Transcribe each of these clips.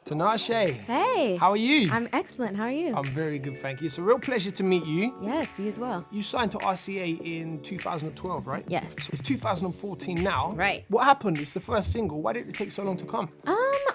Tinashe. Hey. How are you? I'm excellent. How are you? I'm very good, thank you. It's a real pleasure to meet you. Yes, you as well. You signed to RCA in 2012, right? Yes. It's 2014 now. Right. What happened? It's the first single. Why did it take so long to come?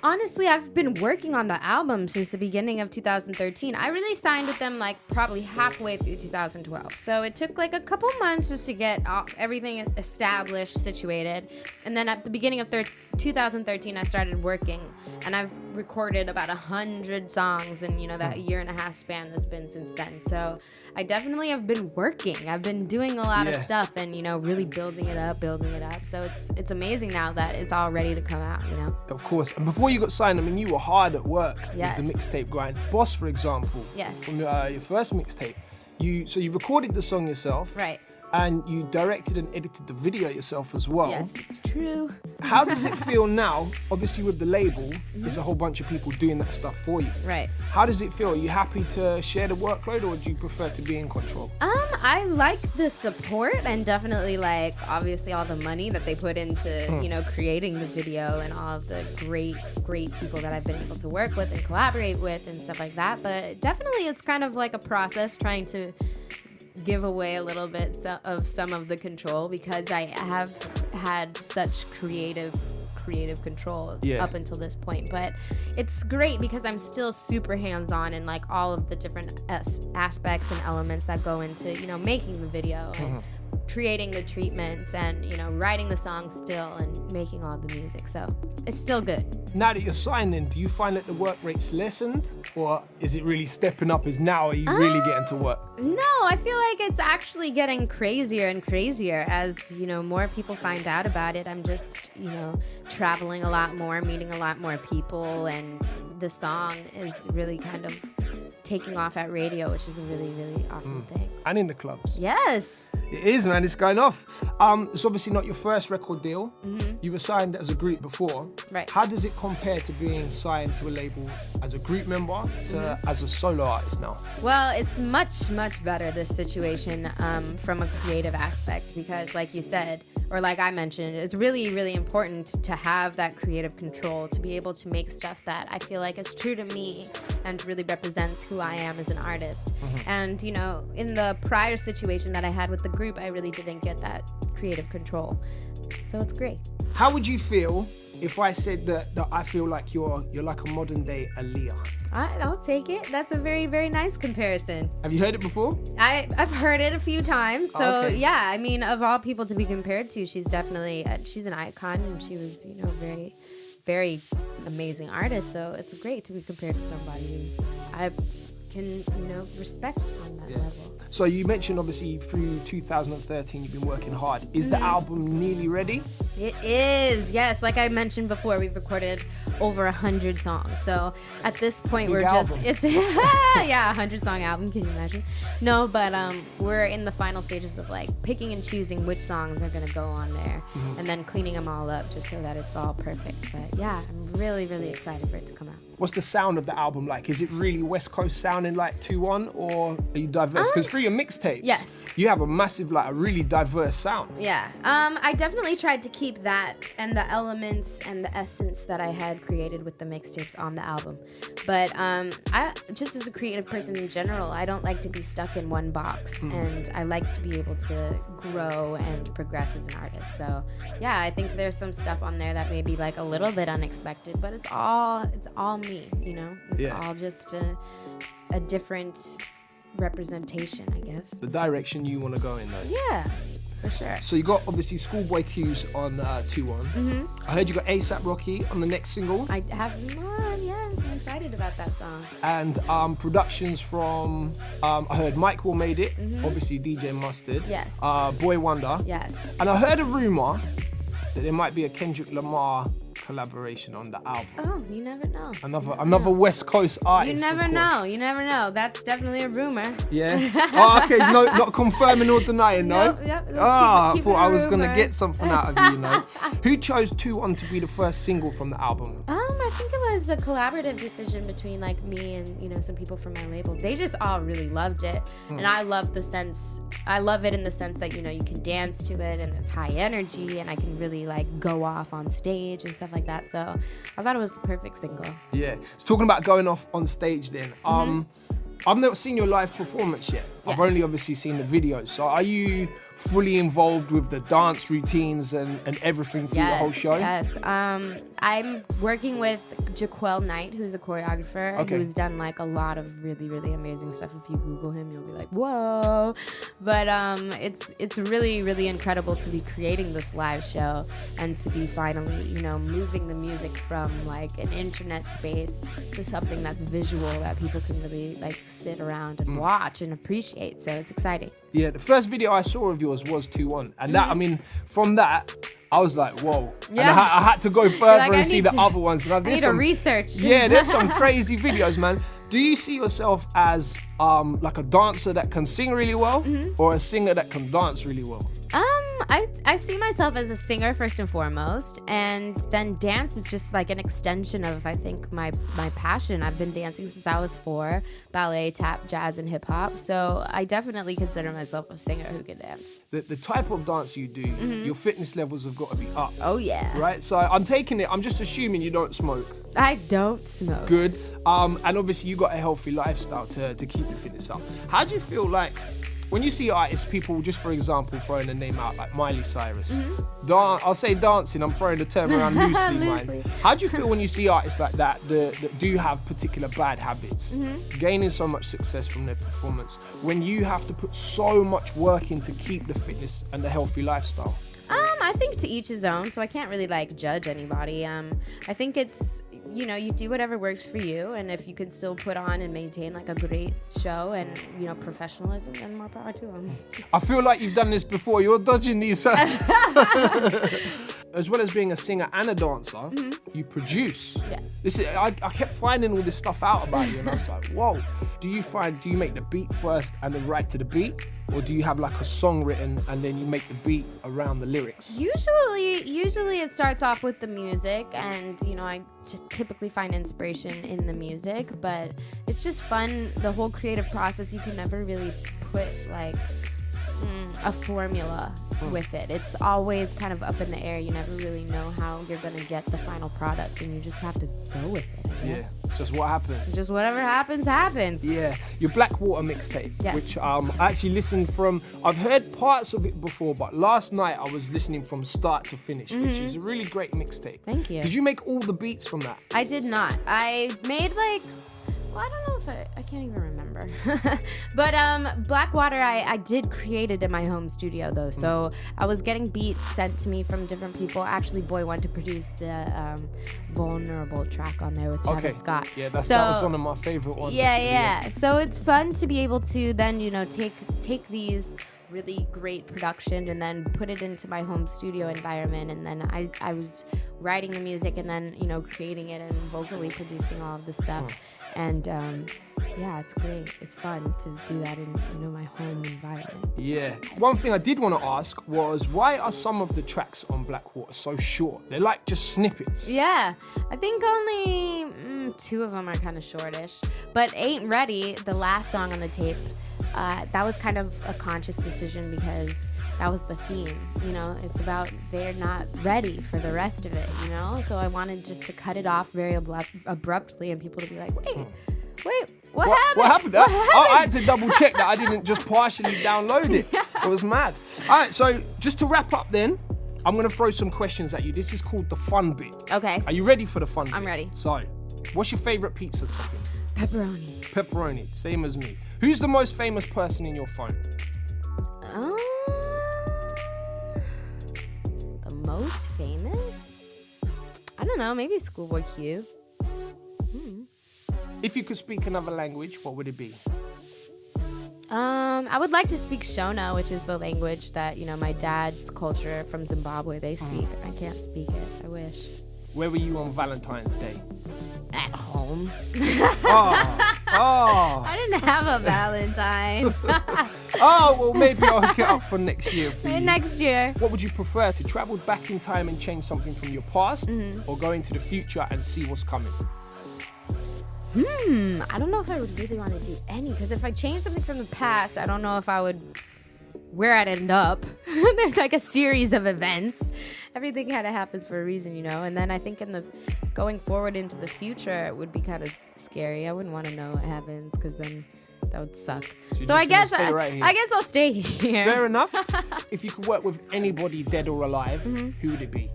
Honestly, I've been working on the album since the beginning of 2013. I really signed with them like probably halfway through 2012. So it took like a couple months just to get everything established, situated. And then at the beginning of 2013, I started working, and I've recorded about 100 songs in, that year and a half span that's been since then. So I definitely have been working. I've been doing a lot of stuff and, really building it up. So it's amazing now that it's all ready to come out, Of course. And before you got signed, you were hard at work Yes. with the mixtape grind. Boss, for example, Yes. from your first mixtape, you recorded the song yourself. Right. And you directed and edited the video yourself as well. Yes, it's true. How does it feel now? Obviously with the label, there's a whole bunch of people doing that stuff for you. Right. How does it feel? Are you happy to share the workload, or do you prefer to be in control? I like the support and definitely obviously all the money that they put into, creating the video and all of the great people that I've been able to work with and collaborate with and stuff like that. But definitely it's kind of like a process trying to give away a little bit of some of the control, because I have had such creative control up until this point. But it's great because I'm still super hands-on in all of the different aspects and elements that go into making the video and creating the treatments and writing the song still and making all the music. So it's still good. Now that you're signing, do you find that the work rate's lessened, or is it really stepping up? Are you really getting to work? No, I feel like it's actually getting crazier and crazier as, more people find out about it. I'm just, traveling a lot more, meeting a lot more people, and the song is really kind of taking off at radio, which is a really, really awesome thing. And in the clubs. Yes. It is, man. It's going off. It's obviously not your first record deal. You were signed as a group before. Right. How does it compare to being signed to a label as a group member to as a solo artist now? Well, it's much, much better, this situation, from a creative aspect, because like you said, or like I mentioned, it's really, really important to have that creative control, to be able to make stuff that I feel like is true to me and really represents who I am as an artist. And, in the prior situation that I had with the group, I really didn't get that creative control. So it's great. How would you feel if I said that I feel like you're like a modern day Aaliyah? I'll take it. That's a very, very nice comparison. Have you heard it before? I've heard it a few times. So okay. yeah, of all people to be compared to, she's definitely, she's an icon, and she was, very, very amazing artist. So it's great to be compared to somebody who's, I can, respect on that level. So you mentioned obviously through 2013 you've been working hard. Is the album nearly ready? It is, yes. Like I mentioned before, we've recorded over 100 songs. So at this point, Big we're album. it's 100 song album. Can you imagine? No, but we're in the final stages of picking and choosing which songs are gonna go on there, and then cleaning them all up just so that it's all perfect. But yeah, I'm really, really excited for it to come out. What's the sound of the album like? Is it really West Coast sounding like 2-1, or are you diverse? Because through your mixtapes, yes, you have a massive, a really diverse sound. Yeah, I definitely tried to keep that and the elements and the essence that I had created with the mixtapes on the album. But I just, as a creative person in general, I don't like to be stuck in one box, and I like to be able to grow and progress as an artist. So yeah, I think there's some stuff on there that may be a little bit unexpected, but it's all me, It's all just a different representation, I guess. The direction you want to go in, though. Yeah, for sure. So you got obviously Schoolboy Q's on 2-1. I heard you got A$AP Rocky on the next single. I have one, yes. I'm excited about that song. And productions from, I heard Mike Will Made It, obviously DJ Mustard. Yes. Boy Wonder. Yes. And I heard a rumor that there might be a Kendrick Lamar collaboration on the album. Oh, you never know. Another West Coast artist. You never know. That's definitely a rumor. Yeah. Oh, okay. No, not confirming or denying, no. Yep. I thought I was gonna get something out of you, Who chose 2-1 to be the first single from the album? I think it was a collaborative decision between like me and, you know, some people from my label. They just all really loved it. And I love it in the sense that, you know, you can dance to it and it's high energy and I can really like go off on stage and stuff like that. So I thought it was the perfect single. Yeah. So talking about going off on stage then, I've never seen your live performance yet. I've only obviously seen the videos. So are you fully involved with the dance routines and everything through the whole show? Yes. I'm working with Jaquel Knight, who's a choreographer, who's done like a lot of really, really amazing stuff. If you Google him, you'll be like, whoa. But it's really, really incredible to be creating this live show and to be finally, you know, moving the music from like an internet space to something that's visual that people can really like sit around and watch and appreciate. So it's exciting. Yeah, the first video I saw of yours was 2-1. And that, I mean, from that, I was like, whoa. Yeah. And I had to go further and see the other ones. And I need to research. Yeah, there's some crazy videos, man. Do you see yourself as like a dancer that can sing really well or a singer that can dance really well? I see myself as a singer first and foremost, and then dance is just like an extension of, I think, my passion. I've been dancing since I was 4, ballet, tap, jazz, and hip hop. So I definitely consider myself a singer who can dance. The type of dance you do, your fitness levels have got to be up. Oh yeah. Right? So I'm just assuming you don't smoke. I don't smoke. Good. And obviously you got a healthy lifestyle to keep your fitness up. How do you feel like when you see artists, people, just for example, throwing a name out like Miley Cyrus, I'll say dancing, I'm throwing the term around loosely, man. How do you feel when you see artists like that do have particular bad habits, gaining so much success from their performance, when you have to put so much work in to keep the fitness and the healthy lifestyle? I think to each his own, so I can't really like judge anybody. I think it's, you know, you do whatever works for you, and if you can still put on and maintain like a great show and, you know, professionalism, then more power to them. I feel like you've done this before. You're dodging these. As well as being a singer and a dancer, you produce. Yeah. I kept finding all this stuff out about you, and I was like, whoa. Do you make the beat first and then write to the beat? Or do you have like a song written and then you make the beat around the lyrics? Usually it starts off with the music, and, you know, I typically find inspiration in the music, but it's just fun. The whole creative process, you can never really put like a formula with it. It's always kind of up in the air. You never really know how you're going to get the final product, and you just have to go with it. Yeah, it's just what happens. It's just whatever happens. Yeah, your Blackwater mixtape, which I actually listened from. I've heard parts of it before, but last night I was listening from start to finish, which is a really great mixtape. Thank you. Did you make all the beats from that? I did not. I made like, well, I don't know if I can't even remember. But Blackwater, I did create it in my home studio though. So I was getting beats sent to me from different people. Actually, Boy wanted to produce the Vulnerable track on there with Travis Scott. Yeah, that was one of my favorite ones. Yeah. So it's fun to be able to then, you know, take these really great production and then put it into my home studio environment, and then I was writing the music and then, you know, creating it and vocally producing all of the stuff. And yeah, it's great. It's fun to do that in, you know, my home environment. Yeah. One thing I did want to ask was, why are some of the tracks on Blackwater so short? They're like just snippets. Yeah, I think only 2 of them are kind of shortish. But Ain't Ready, the last song on the tape, that was kind of a conscious decision because that was the theme, you know. It's about they're not ready for the rest of it, you know. So I wanted just to cut it off very abruptly, and people to be like, wait, what happened? What happened? I had to double check that I didn't just partially download it. It was mad. All right, so just to wrap up then, I'm gonna throw some questions at you. This is called the fun bit. Okay. Are you ready for the fun bit? I'm ready. So, what's your favorite pizza topping? Pepperoni. Pepperoni, same as me. Who's the most famous person in your phone? The most famous? I don't know, maybe Schoolboy Q. If you could speak another language, what would it be? I would like to speak Shona, which is the language that, you know, my dad's culture from Zimbabwe, they speak. I can't speak it. I wish. Where were you on Valentine's Day? At home. Oh. I didn't have a Valentine. Oh, well, maybe I'll hook it up for next year for you. Next year. What would you prefer, to travel back in time and change something from your past, or go into the future and see what's coming? I don't know if I would really want to do any, because if I change something from the past, I don't know if I would, where I'd end up. There's like a series of events. Everything kind of happens for a reason, you know? And then I think going forward into the future, it would be kind of scary. I wouldn't want to know what happens, because then that would suck. So I guess I guess I'll stay here. Fair enough. If you could work with anybody dead or alive, who would it be?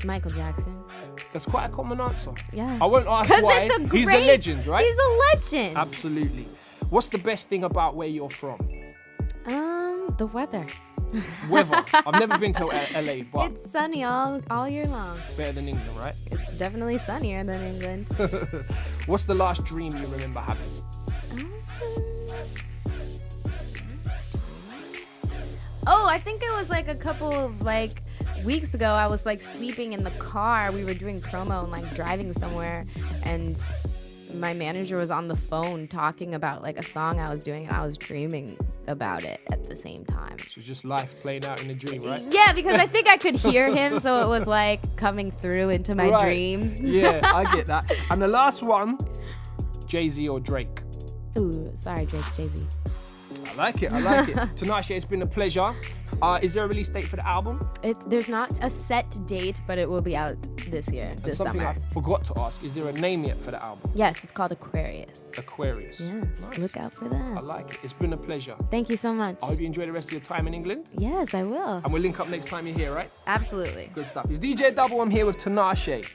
Michael Jackson. That's quite a common answer. Yeah. I won't ask why. He's a legend, right? He's a legend. Absolutely. What's the best thing about where you're from? The weather. Weather. I've never been to LA, but It's sunny all year long. better than England, right? It's definitely sunnier than England. What's the last dream you remember having? Oh, I think it was like a couple of weeks ago. I was like sleeping in the car. We were doing promo and like driving somewhere, and my manager was on the phone talking about like a song I was doing, and I was dreaming about it at the same time. So just life playing out in a dream, right? Yeah, because I think I could hear him, so it was like coming through into my dreams. Yeah, I get that. And the last one, Jay-Z or Drake? Ooh, sorry, Drake, Jay-Z. I like it. Tinashe, it's been a pleasure. Is there a release date for the album? There's not a set date, but it will be out this year, And this something summer. I forgot to ask, is there a name yet for the album? Yes, it's called Aquarius. Aquarius. Yes, Nice. look out for that. I like it. It's been a pleasure. Thank you so much. I hope you enjoy the rest of your time in England. Yes, I will. And we'll link up next time you're here, right? Absolutely. Good stuff. It's DJ Dubl. I'm here with Tinashe.